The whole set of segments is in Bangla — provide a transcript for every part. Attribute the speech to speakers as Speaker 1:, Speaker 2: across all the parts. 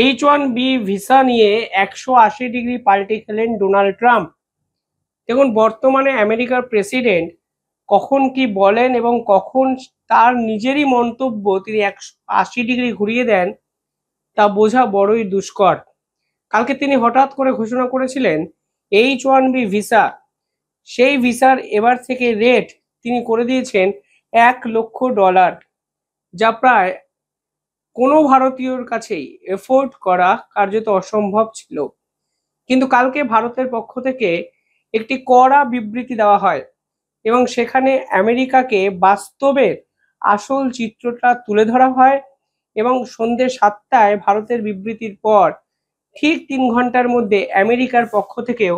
Speaker 1: H1B ভিসা নিয়ে 180 ডিগ্রি পাল্টে খেলেন ডোনাল্ড ট্রাম্প। দেখুন, বর্তমানে আমেরিকার প্রেসিডেন্ট কখন কি বলেন এবং কখন তার নিজেরই মন্তব্য তিনি 180 ডিগ্রি ঘুরিয়ে দেন তা বোঝা বড়ই দুষ্কর। কালকে তিনি হঠাৎ করে ঘোষণা করেছিলেন H1B ভিসা, সেই ভিসার এবার থেকে রেট তিনি করে দিয়েছেন $1,00,000, যা প্রায় কোনো ভারতীয়র কাছেই এফোর্ড করা কার্যত অসম্ভব ছিল। কিন্তু কালকে ভারতের পক্ষ থেকে একটি কড়া বিবৃতি দেওয়া হয় এবং সেখানে আমেরিকাকে বাস্তবের আসল চিত্রটা তুলে ধরা হয় এবং সন্ধ্যে 7টায় ভারতের বিবৃতির পর ঠিক 3 ঘন্টার মধ্যে আমেরিকার পক্ষ থেকেও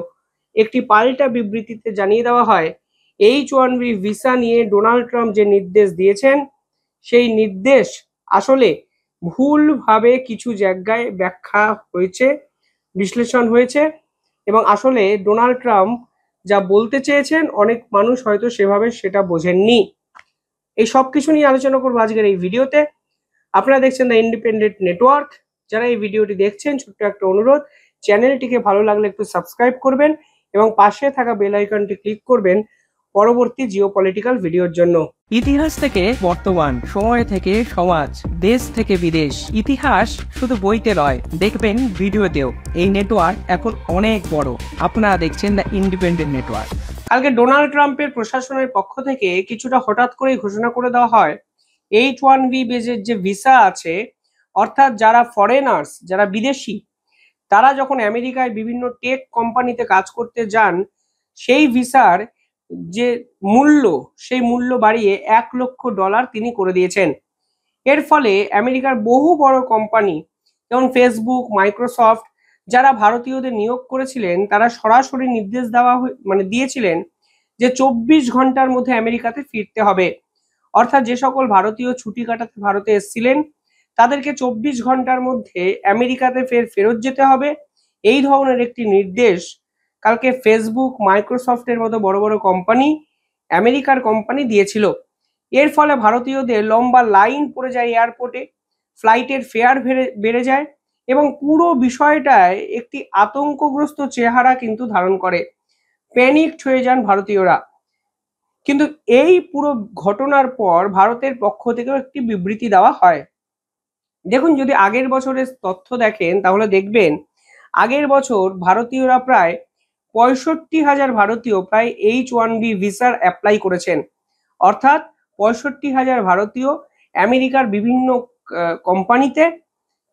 Speaker 1: একটি পাল্টা বিবৃতিতে জানিয়ে দেওয়া হয় H1B ভিসা নিয়ে ডোনাল্ড ট্রাম্প যে নির্দেশ দিয়েছেন সেই নির্দেশ আসলে ভুলভাবে কিছু জায়গায় ব্যাখ্যা হয়েছে, বিশ্লেষণ হয়েছে এবং আসলে ডোনাল্ড ট্রাম্প যা বলতে চেয়েছেন অনেক মানুষ হয়তো সেভাবে সেটা বোঝেননি। এই সব কিছু নিয়ে আলোচনা করবো আজকের এই ভিডিওতে। আপনারা দেখছেন দ্য ইন্ডিপেন্ডেন্ট নেটওয়ার্ক। যারা এই ভিডিওটি দেখছেন, ছোট্ট একটা অনুরোধ, চ্যানেলটিকে ভালো লাগলে একটু সাবস্ক্রাইব করবেন এবং পাশে থাকা বেল আইকনটি ক্লিক করবেন পরবর্তী জিওপলিটিক্যাল ভিডিওর জন্য।
Speaker 2: ইতিহাস থেকে বর্তমান, সময় থেকে সমাজ, দেশ থেকে বিদেশ, ইতিহাস শুধু বইতে নয়, দেখবেন ভিডিওতেও। এই নেটওয়ার্ক এখন অনেক বড়। আপনারা দেখছেন দ্য ইন্ডিপেন্ডেন্ট নেটওয়ার্ক।
Speaker 1: কালকে ডোনাল্ড ট্রাম্পের প্রশাসনের পক্ষ থেকে কিছুটা হঠাৎ করেই ঘোষণা করে দেওয়া হয় H1B বেজের যে ভিসা আছে, অর্থাৎ যারা ফরেনার্স, যারা বিদেশি, তারা যখন আমেরিকায় বিভিন্ন টেক কোম্পানিতে কাজ করতে যান, সেই ভিসার যে মূল্য, সেই মূল্য বাড়িয়ে $1,00,000 তিনি করে দিয়েছেন। এর ফলে আমেরিকার বহু বড় কোম্পানি যেমন ফেসবুক, মাইক্রোসফট, যারা ভারতীয়দের নিয়োগ করেছিলেন, তারা সরাসরি নির্দেশ দিয়েছিলেন যে 24 ঘন্টার মধ্যে আমেরিকাতে ফিরতে হবে। অর্থাৎ যে সকল ভারতীয় ছুটি কাটাতে ভারতে এসেছিলেন তাদেরকে 24 ঘন্টার মধ্যে আমেরিকাতে ফেরত যেতে হবে। এই ধরনের একটি নির্দেশ কালকে ফেসবুক, মাইক্রোসফটের মতো বড় বড় কোম্পানি, আমেরিকার কোম্পানি দিয়েছিল। এর ফলে ভারতীয়দের লম্বা লাইন পড়ে যায় এয়ারপোর্টে, ফ্লাইটের ফেয়ার বেড়ে যায় এবং পুরো বিষয়টায় একটি আতঙ্কগ্রস্ত চেহারা কিন্তু ধারণ করে। প্যানিকড হয়ে যান ভারতীয়রা। কিন্তু এই পুরো ঘটনার পর ভারতের পক্ষ থেকেও একটি বিবৃতি দেওয়া হয়। দেখুন, যদি আগের বছরের তথ্য দেখেন তাহলে দেখবেন আগের বছর ভারতীয়রা প্রায় 65,000 ভারতীয় প্রায় H1B ভিসার অ্যাপ্লাই করেছেন। অর্থাৎ 65,000 ভারতীয় আমেরিকার বিভিন্ন কোম্পানিতে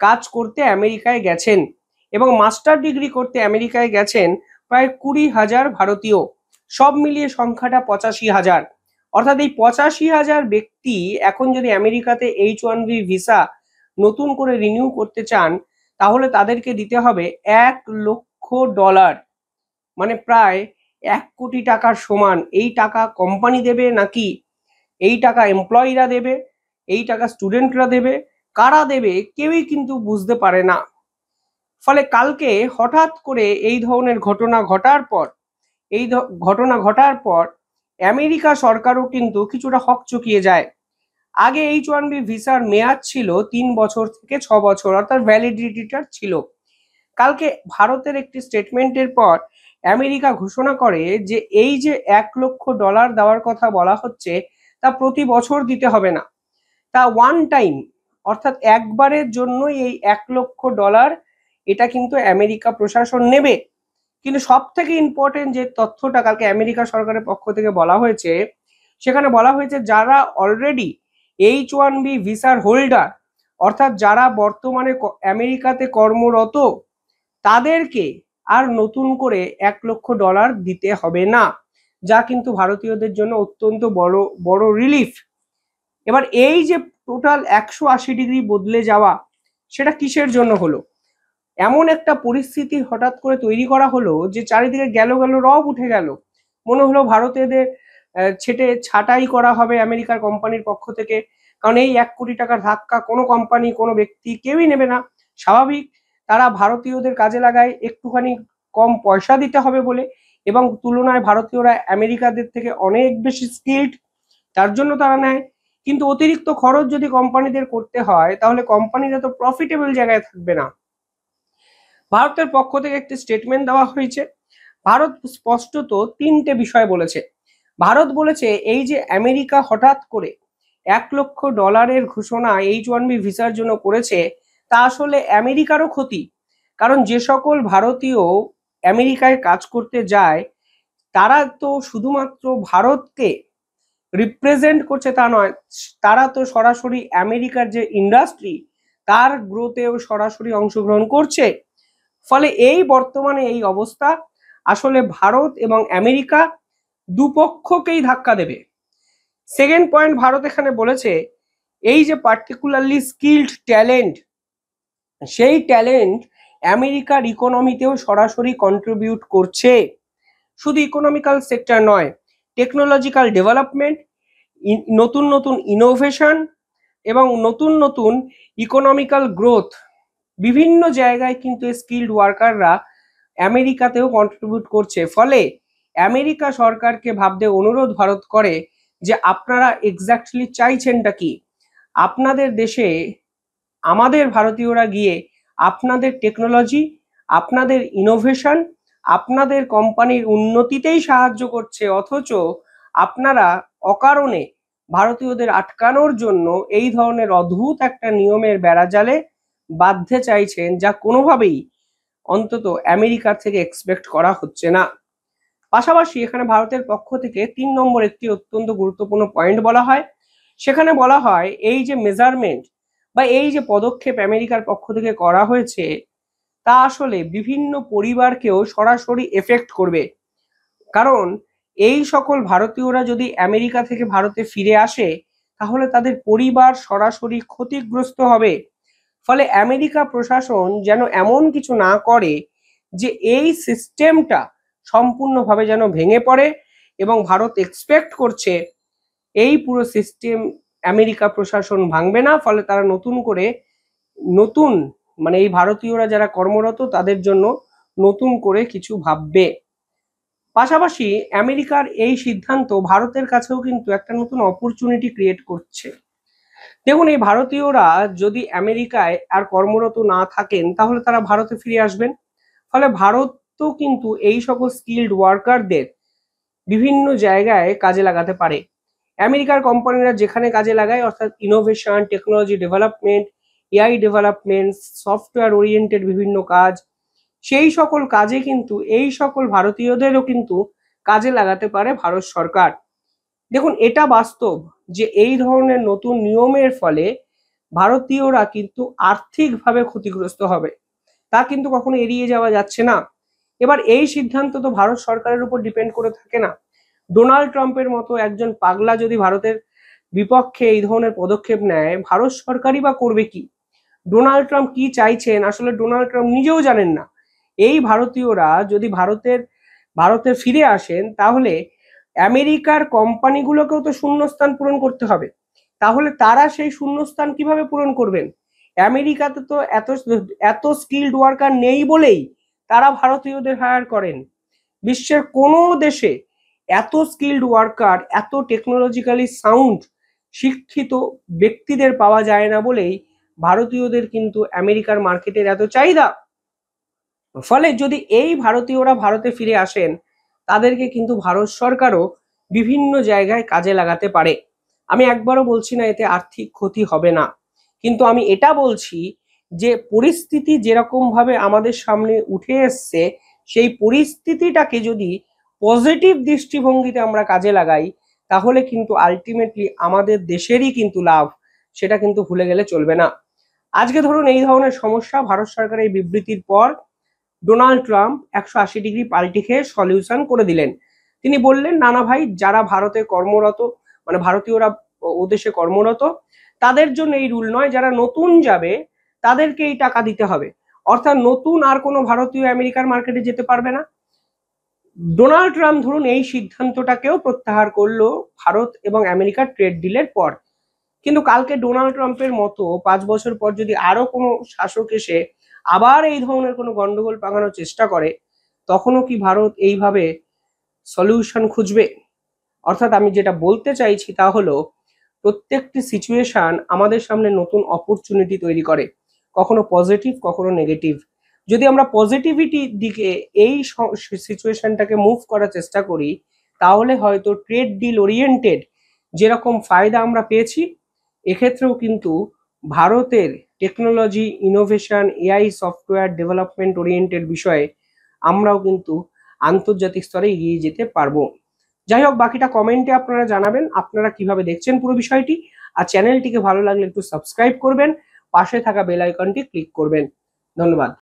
Speaker 1: কাজ করতে আমেরিকায় গেছেন এবং মাস্টার ডিগ্রি করতে আমেরিকায় গেছেন প্রায় 20,000 ভারতীয়। সব মিলিয়ে সংখ্যাটা 85,000। অর্থাৎ এই 85,000 ব্যক্তি এখন যদি আমেরিকাতে H1B ভিসা নতুন করে রিনিউ করতে চান তাহলে তাদেরকে দিতে হবে $1,00,000, মানে প্রায় 1 কোটি টাকার সমান। এই টাকা কোম্পানি দেবে নাকি এই টাকা এমপ্লয়িরা দেবে, এই টাকা স্টুডেন্টরা দেবে, কারা দেবে কেউই কিন্তু বুঝতে পারে না। ফলে কালকে হঠাৎ করে এই ধরনের ঘটনা ঘটার পর আমেরিকা সরকারও কিন্তু কিছুটা হকচকিয়ে যায়। আগে H1B ভিসার মেয়াদ ছিল 3 বছর থেকে 6 বছর, অর্থাৎ ভ্যালিডিটিটা ছিল। কালকে ভারতের একটি স্টেটমেন্টের পর আমেরিকা ঘোষণা করে যে এই যে $1,00,000 দেওয়ার কথা বলা হচ্ছে তা প্রতি বছর দিতে হবে না, তা ওয়ান টাইম, অর্থাৎ একবারের জন্যই এই $1,00,000 এটা কিন্তু আমেরিকা প্রশাসন নেবে। কিন্তু সব থেকে ইম্পর্টেন্ট যে তথ্যটা কালকে আমেরিকা সরকারের পক্ষ থেকে বলা হয়েছে, সেখানে বলা হয়েছে যারা অলরেডি H1B ভিসার হোল্ডার, অর্থাৎ যারা বর্তমানে আমেরিকাতে কর্মরত, তাদেরকে আর নতুন করে $1,00,000 দিতে হবে না, যা কিন্তু ভারতীয়দের জন্য অত্যন্ত বড় রিলিফ। এবার এই যে টোটাল 180 ডিগ্রি বদলে যাওয়া, সেটা কিসের জন্য হলো? এমন একটা পরিস্থিতি হঠাৎ করে তৈরি করা হলো যে চারিদিকে গেল রব উঠে গেল। মনে হলো ভারতীয়দের ছাঁটাই করা হবে আমেরিকার কোম্পানির পক্ষ থেকে, কারণ এই 1 কোটি টাকার ধাক্কা কোনো কোম্পানি, কোনো ব্যক্তি কেউই নেবে না। স্বাভাবিক, তারা ভারতীয়দের কাজে লাগায় একটুখানি কম পয়সা দিতে হবে বলে, এবং তুলনায় ভারতীয়রা আমেরিকাদের থেকে অনেক বেশি স্কিলড, তার জন্য তারা নেয়। কিন্তু অতিরিক্ত খরচ যদি কোম্পানিদের করতে হয় তাহলে কোম্পানিরা তো প্রফিটেবল জায়গায় থাকবে না। ভারতের পক্ষ থেকে একটি স্টেটমেন্ট দেওয়া হয়েছে। ভারত স্পষ্টত তিনটে বিষয় বলেছে। ভারত বলেছে এই যে আমেরিকা হঠাৎ করে $1 লক্ষ ঘোষণা H1B ভিসার জন্য করেছে, তা আসলে আমেরিকারও ক্ষতি। কারণ যে সকল ভারতীয় আমেরিকায় কাজ করতে যায় তারা তো শুধুমাত্র ভারতকে রিপ্রেজেন্ট করছে তা নয়, তারা তো সরাসরি আমেরিকার যে ইন্ডাস্ট্রি তার গ্রোথেও সরাসরি অংশগ্রহণ করছে। ফলে এই বর্তমানে এই অবস্থা আসলে ভারত এবং আমেরিকা দুপক্ষকেই ধাক্কা দেবে। সেকেন্ড পয়েন্ট ভারত এখানে বলেছে এই যে পার্টিকুলারলি স্কিলড ট্যালেন্ট, সেই ট্যালেন্ট আমেরিকার ইকোনমিতেও সরাসরি কন্ট্রিবিউট করছে। শুধু ইকোনমিক্যাল সেক্টর নয়, টেকনোলজিক্যাল ডেভেলপমেন্ট, নতুন নতুন ইনোভেশন এবং নতুন নতুন ইকোনমিক্যাল গ্রোথ, বিভিন্ন জায়গায় কিন্তু স্কিলড ওয়ার্কাররা আমেরিকাতেও কন্ট্রিবিউট করছে। ফলে আমেরিকা সরকারকে ভাবতে অনুরোধ ভারত করে যে আপনারা এক্স্যাক্টলি চাইছেনটা কি। আপনাদের দেশে আমাদের ভারতীয়রা গিয়ে আপনাদের টেকনোলজি, আপনাদের ইনোভেশন, আপনাদের কোম্পানির উন্নতিতেই সাহায্য করছে, অথচ আপনারা অকারণে ভারতীয়দের আটকানোর জন্য এই ধরনের অদ্ভুত একটা নিয়মের বেড়াজালে বাঁধতে চাইছেন, যা কোনোভাবেই অন্তত আমেরিকার থেকে এক্সপেক্ট করা হচ্ছে না। পাশাপাশি এখানে ভারতের পক্ষ থেকে 3 নম্বর একটি অত্যন্ত গুরুত্বপূর্ণ পয়েন্ট বলা হয়। সেখানে বলা হয় এই যে মেজারমেন্ট বা এই যে পদক্ষেপ আমেরিকার পক্ষ থেকে করা হয়েছে তা আসলে বিভিন্ন পরিবারকেও সরাসরি এফেক্ট করবে। কারণ এই সকল ভারতীয়রা যদি আমেরিকা থেকে ভারতে ফিরে আসে তাহলে তাদের পরিবার সরাসরি ক্ষতিগ্রস্ত হবে। ফলে আমেরিকা প্রশাসন যেন এমন কিছু না করে যে এই সিস্টেমটা সম্পূর্ণভাবে যেন ভেঙে পড়ে, এবং ভারত এক্সপেক্ট করছে এই পুরো সিস্টেম আমেরিকা প্রশাসন ভাঙবে না। ফলে তারা নতুন করে মানে এই ভারতীয়রা যারা কর্মরত তাদের জন্য নতুন করে কিছু ভাববে। পাশাপাশি আমেরিকার এই সিদ্ধান্ত ভারতের কাছেও কিন্তু একটা নতুন অপরচুনিটি ক্রিয়েট করছে। দেখুন, এই ভারতীয়রা যদি আমেরিকায় আর কর্মরত না থাকেন তাহলে তারা ভারতে ফিরে আসবেন। ফলে ভারত তো কিন্তু এই সকল স্কিলড ওয়ার্কারদের বিভিন্ন জায়গায় কাজে লাগাতে পারে। আমেরিকার কোম্পানিরা যেখানে কাজে লাগায়, অর্থাৎ innovation, technology development, AI development, software oriented বিভিন্ন কাজ, সেই সকল কাজে কিন্তু এই সকল ভারতীয়দেরও কিন্তু কাজে লাগাতে পারে ভারত সরকার। দেখুন, এটা বাস্তব যে এই ধরনের নতুন নিয়মের ফলে ভারতীয়রা কিন্তু আর্থিকভাবে ক্ষতিগ্রস্ত হবে, তা কিন্তু কখনো এড়িয়ে যাওয়া যাচ্ছে না। এবার এই সিদ্ধান্ত তো ভারত সরকারের উপর ডিপেন্ড করে থাকে না। ডোনাল্ড ট্রাম্পের মতো একজন পাগলা যদি ভারতের বিপক্ষে এই ধরনের পদক্ষেপ নেয়, ভারত সরকারই বা করবে কি? ডোনাল্ড ট্রাম্প কি চাইছেন আসলে ডোনাল্ড ট্রাম্প নিজেও জানেন না। এই ভারতীয়রা যদি ভারতে ফিরে আসেন তাহলে আমেরিকার কোম্পানিগুলোকেও তো শূন্যস্থান পূরণ করতে হবে। তাহলে তারা সেই শূন্যস্থান কিভাবে পূরণ করবেন? আমেরিকাতে তো এত স্কিলড ওয়ার্কার নেই বলেই তারা ভারতীয়দের হায়ার করেন। বিশ্বের কোনো দেশে এত স্কিলড ওয়ার্কার, এত টেকনোলজিক্যালি সাউন্ড শিক্ষিত ব্যক্তিদের পাওয়া যায় না বলেই ভারতীয়দের কিন্তু আমেরিকার মার্কেটের এত চাহিদা। ফলে যদি এই ভারতীয়রা ভারতে ফিরে আসেন তাদেরকে কিন্তু ভারত সরকারও বিভিন্ন জায়গায় কাজে লাগাতে পারে। আমি একবারও বলছি না এতে আর্থিক ক্ষতি হবে না, কিন্তু আমি এটা বলছি যে পরিস্থিতি যেরকম ভাবে আমাদের সামনে উঠে এসছে সেই পরিস্থিতিটাকে যদি পজিটিভ দৃষ্টিভঙ্গিতে আমরা কাজে লাগাই তাহলে কিন্তু আলটিমেটলি আমাদের দেশেরই কিন্তু লাভ, সেটা কিন্তু ভুলে গেলে চলবে না। আজকে ধরুন এই ধরনের সমস্যা, ভারত সরকারের এই বিবৃতির পর ডোনাল্ড ট্রাম্প 180 ডিগ্রি পাল্টি খেয়ে সলিউশন করে দিলেন। তিনি বললেন, না না ভাই, যারা ভারতে কর্মরত, মানে ভারতীয়রা ও দেশে কর্মরত, তাদের জন্য এই রুল নয়, যারা নতুন যাবে তাদেরকে এই টাকা দিতে হবে। অর্থাৎ নতুন আর কোনো ভারতীয় আমেরিকার মার্কেটে যেতে পারবে না। ডোনাল্ড ট্রাম্প ধরুন এই সিদ্ধান্তটাকেও প্রত্যাহার করলো ভারত এবং আমেরিকার ট্রেড ডিলের পর। কিন্তু কালকে ডোনাল্ড ট্রাম্পের মতো 5 বছর পর যদি আরো কোনো শাসক এসে আবার এই ধরনের কোনো গন্ডগোল পাকানোর চেষ্টা করে, তখনও কি ভারত এইভাবে সলিউশন খুঁজবে? অর্থাৎ আমি যেটা বলতে চাইছি তা হলো প্রত্যেকটি সিচুয়েশন আমাদের সামনে নতুন অপরচুনিটি তৈরি করে, কখনো পজিটিভ কখনো নেগেটিভ। যদি আমরা পজিটিভিটির দিকে এই সিচুয়েশনটাকে মুভ করার চেষ্টা করি, তাহলে হয়তো ট্রেড ডিল ওরিয়েন্টেড যেরকম ফায়দা আমরা পেয়েছি, এক্ষেত্রেও কিন্তু ভারতের technology, innovation, AI software development oriented বিষয়ে আমরাও কিন্তু আন্তর্জাতিক স্তরে এগিয়ে যেতে পারবো। যাই হোক, বাকিটা কমেন্টে আপনারা জানাবেন আপনারা কিভাবে দেখছেন পুরো বিষয়টি। আর চ্যানেলটিকে ভালো লাগলে একটু সাবস্ক্রাইব করবেন, পাশে থাকা বেল আইকনটি ক্লিক করবেন। ধন্যবাদ।